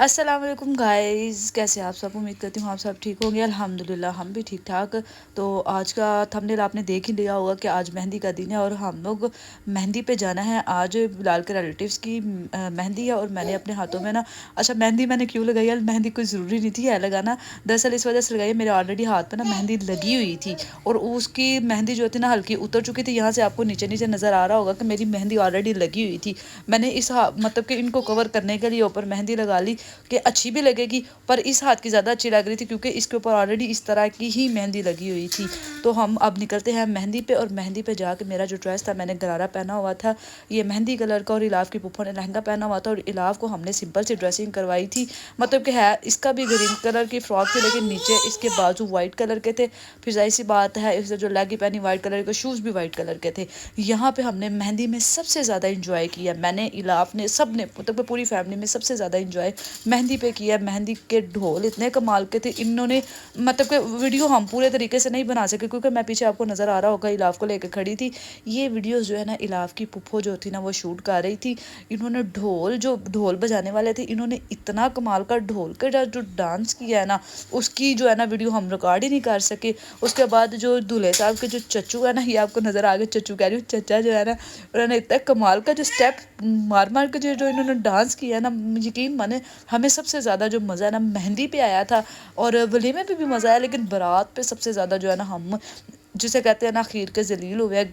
अस्सलाम वालेकुम गाइस, कैसे आप सब। उम्मीद करती हूँ आप सब ठीक होंगे। अल्हम्दुलिल्लाह हम भी ठीक ठाक। तो आज का थंबनेल आपने देख ही लिया होगा कि आज मेहंदी का दिन है और हम लोग मेहंदी पे जाना है। आज बिलाल के रिलेटिव्स की मेहंदी है और मैंने अपने हाथों में ना, अच्छा मेहंदी मैंने क्यों लगाई है, मेहंदी कोई ज़रूरी नहीं थी है लगाना, दरअसल इस वजह से लगाई, मेरे ऑलरेडी हाथ पे ना मेहंदी लगी हुई थी और उसकी मेहंदी जो थी ना हल्की उतर चुकी थी। यहाँ से आपको नीचे नीचे नज़र आ रहा होगा कि मेरी मेहंदी ऑलरेडी लगी हुई थी। मैंने इस मतलब कि इनको कवर करने के लिए ऊपर मेहंदी लगा ली कि अच्छी भी लगेगी, पर इस हाथ की ज़्यादा अच्छी लग रही थी क्योंकि इसके ऊपर ऑलरेडी इस तरह की ही मेहंदी लगी हुई थी। तो हम अब निकलते हैं मेहंदी पे, और मेहंदी पे जाके मेरा जो ड्रेस था, मैंने गरारा पहना हुआ था, ये मेहंदी कलर का, और इलाफ की पुप्पो ने लहंगा पहना हुआ था और इलाफ को हमने सिंपल सी ड्रेसिंग करवाई थी। मतलब कि है इसका भी ग्रीन कलर की फ्रॉक थी, लेकिन नीचे इसके बाजू वाइट कलर के थे। फिर जाहिर सी बात है, इसने जो लेगी पहनी वाइट कलर के, शूज़ भी वाइट कलर के थे। यहाँ पे हमने मेहंदी में सबसे ज़्यादा इंजॉय किया, मैंने, इलाफ ने, सब ने, मतलब पूरी फैमिली में सबसे ज़्यादा इंजॉय मेहंदी पे किया। मेहंदी के ढोल इतने कमाल के थे, इन्होंने मतलब कि वीडियो हम पूरे तरीके से नहीं बना सके क्योंकि मैं पीछे आपको नज़र आ रहा होगा इलाफ को लेकर खड़ी थी। ये वीडियोस जो है ना इलाफ की पुप्पो जो थी ना वो शूट कर रही थी। इन्होंने ढोल बजाने वाले थे, इन्होंने इतना कमाल का ढोल के जो डांस किया है ना, उसकी जो है ना वीडियो हम रिकॉर्ड ही नहीं कर सके। उसके बाद जो दूल्हे साहब के जो चच्चू है ना, ये आपको नज़र आ गए, चच्चू कह रही हूँ, चचा जो है ना, उन्होंने इतना कमाल का जो स्टेप मार मार के जो इन्होंने डांस किया ना, यकीन माने हमें सबसे ज़्यादा जो मज़ा है ना मेहंदी पे आया था। और वलीमे पे भी मज़ा आया, लेकिन बारात पे सबसे ज़्यादा जो है ना, हम जिसे कहते हैं ना खीर के जलील हुए।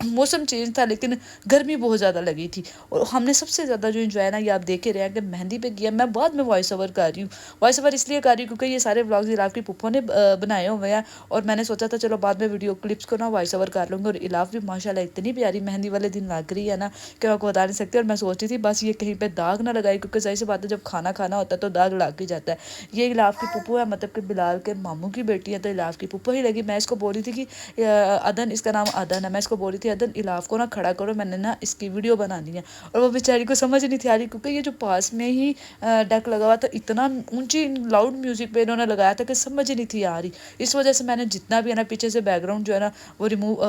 मौसम चेंज था लेकिन गर्मी बहुत ज़्यादा लगी थी, और हमने सबसे ज़्यादा जो इंजॉय ना, ये आप देख ही रहे हैं कि मेहंदी पे किया। मैं बाद में वॉइस ओवर कर रही हूँ, वॉइस ओवर इसलिए कर रही हूँ क्योंकि ये सारे व्लॉग्स इलाफ की पुप्पो ने बनाए हुए हैं, और मैंने सोचा था चलो बाद में वीडियो क्लिप्स को ना वॉइस ओवर कर लूँगी। और इलाफ भी माशाल्लाह इतनी प्यारी मेहंदी वाले दिन लग रही है ना कि मैं आपको बता नहीं सकती। और मैं सोच रही थी बस ये कहीं पर दाग ना लगाई, क्योंकि सही से बात है, जब खाना खाना होता है तो दाग लग ही जाता है। ये इलाफ की पुप्पो है, मतलब कि बिलाल के मामू की बेटी है, तो इलाफ की पुप्पो ही लगी। मैं इसको बोल रही थी कि अदन, इसका नाम अदन है, मैं इसको बोल रही थी अदन इलाफ को ना खड़ा करो, मैंने ना इसकी वीडियो बनानी है। और वो बेचारी को समझ नहीं थी आ रही, क्योंकि ये जो पास में ही डेक लगा हुआ था, इतना ऊंची लाउड म्यूजिक पे इन्होंने लगाया था कि समझ ही नहीं थी आ रही। इस वजह से मैंने जितना भी है ना पीछे से बैकग्राउंड जो है ना वो रिमूव,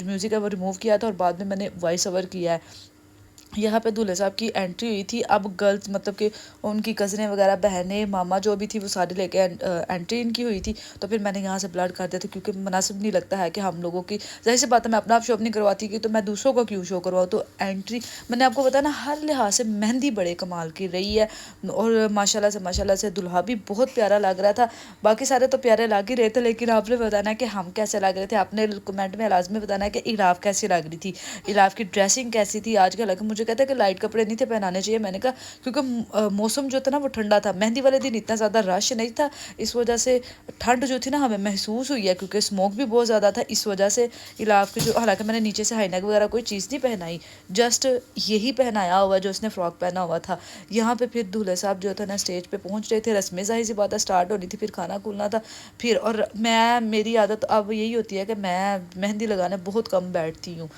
म्यूजिक है वो रिमूव किया था, और बाद में मैंने वॉइस ओवर किया है। यहाँ पे दूल्हे साहब की एंट्री हुई थी। अब गर्ल्स मतलब कि उनकी कज़नें वगैरह, बहनें, मामा जो भी थी, वो सारी लेके एंट्री इनकी हुई थी। तो फिर मैंने यहाँ से ब्लड कर दिया था, क्योंकि मुनासिब नहीं लगता है कि हम लोगों की, ज़ाहिर सी बात है मैं अपना आप शो नहीं करवाती कि, तो मैं दूसरों को क्यों शो करवाऊँ। तो एंट्री मैंने आपको बताया ना, हर लिहाज से मेहंदी बड़े कमाल की रही है, और माशाल्लाह से दुल्हा भी बहुत प्यारा लग रहा था। बाकी सारे तो प्यारे लग ही रहे थे, लेकिन आपने बताना है कि हम कैसे लग रहे थे। आपने कमेंट में लाजमी बताना है कि इलाफ कैसी लग रही थी, इलाफ की ड्रेसिंग कैसी थी। आज का लगा, मुझे कहता है कि लाइट कपड़े नहीं थे पहनाने चाहिए। मैंने कहा क्योंकि मौसम जो था ना वो ठंडा था, मेहंदी वाले दिन इतना ज़्यादा रश नहीं था, इस वजह से ठंड जो थी ना हमें महसूस हुई है, क्योंकि स्मोक भी बहुत ज़्यादा था। इस वजह से इलाफ की जो, हालांकि मैंने नीचे से हाईनेक वगैरह कोई चीज़ नहीं पहनाई, जस्ट यही पहनाया हुआ जो उसने फ्रॉक पहना हुआ था। यहाँ पे फिर दूल्हे साहब जो था ना स्टेज पे पहुँच रहे थे, रस्में ज़ाहिर सी बात है स्टार्ट हो रही थी, फिर खाना खुलना था। फिर और मेरी आदत अब यही होती है कि मैं मेहंदी लगाने बहुत कम बैठती हूँ।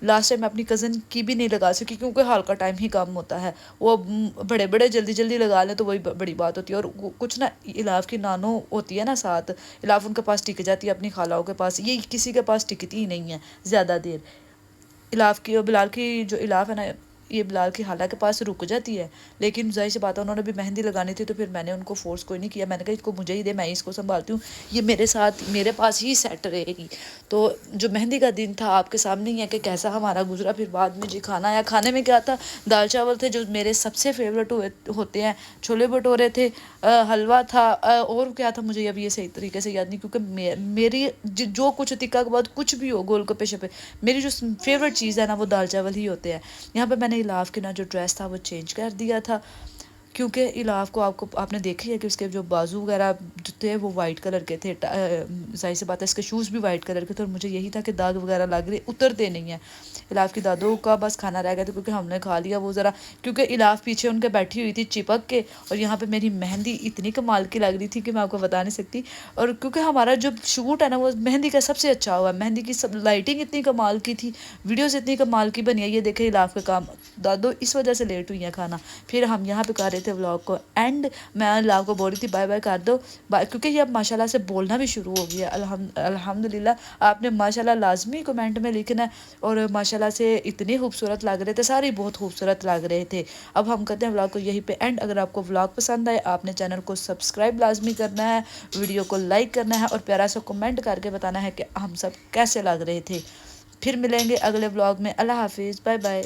लास्ट टाइम मैं अपनी कज़न की भी नहीं लगा सकी, क्योंकि हाल का टाइम ही कम होता है। वो बड़े बड़े जल्दी जल्दी लगा लें तो वही बड़ी बात होती है। और कुछ ना इलाफ की नानो होती है ना साथ, इलाफ उनके पास टिक जाती है अपनी खालाओं के पास, ये किसी के पास टिकती ही नहीं है ज़्यादा देर। इलाफ की और बिलाल की, जो इलाफ है ना, ये बिलाल की खाला के पास रुक जाती है। लेकिन ज़ाहिर सी बात है उन्होंने भी मेहंदी लगानी थी, तो फिर मैंने उनको फोर्स कोई नहीं किया। मैंने कहा इसको मुझे ही दे, मैं इसको संभालती हूँ, ये मेरे साथ मेरे पास ही सेट रहेगी। तो जो मेहंदी का दिन था आपके सामने ही है कि कैसा हमारा गुजरा। फिर बाद में जी खाना आया, खाने में क्या था, दाल चावल थे जो मेरे सबसे फेवरेट होते हैं, छोले भटूरे थे, हलवा था, और क्या था मुझे अभी ये सही तरीके से याद नहीं, क्योंकि मेरी जो कुछ टिक्का के बाद कुछ भी हो, गोलगप्पे शप्पे, मेरी जो फेवरेट चीज़ है ना वो दाल चावल ही होते हैं। यहाँ पे मैंने इलाफ के ना जो ड्रेस था वो चेंज कर दिया था, क्योंकि इलाफ को आपने देखा ही है कि उसके जो बाजू वगैरह जो थे वो वाइट कलर के थे। जाहिर सी बात है इसके शूज़ भी वाइट कलर के थे, और मुझे यही था कि दाग वगैरह लग रहे, उतरते नहीं हैं। इलाफ की दादों का बस खाना रह गया था, क्योंकि हमने खा लिया वो ज़रा, क्योंकि इलाफ पीछे उनके बैठी हुई थी चिपक के, और यहाँ पे मेरी मेहंदी इतनी कमाल की लग रही थी कि मैं आपको बता नहीं सकती। और क्योंकि हमारा जो शूट है ना वो मेहंदी का सबसे अच्छा हुआ, मेहंदी की सब लाइटिंग इतनी कमाल की थी, वीडियोज़ इतनी कमाल की बनी है। ये देखे इलाफ का काम, दादो इस वजह से लेट हुई है खाना। फिर हम यहाँ पे कर रहे تھے व्लॉग को एंड मैं आपको बोल रही थी बाय बाय कर दो क्योंकि ये अब माशाल्लाह से बोलना भी शुरू हो गया अल्हम्दुलिल्लाह। आपने माशाल्लाह लाजमी कमेंट में लिखना है और माशाल्लाह से इतने खूबसूरत लग रहे थे, सारे बहुत खूबसूरत लग रहे थे। अब हम करते हैं व्लॉग को यहीं पे एंड। अगर आपको व्लॉग पसंद आए आपने चैनल को सब्सक्राइब लाजमी करना है, वीडियो को लाइक करना है और प्यारा सा कमेंट करके बताना है कि हम सब कैसे लग रहे थे। फिर मिलेंगे अगले व्लॉग में। अल्लाह हाफिज़, बाय बाय।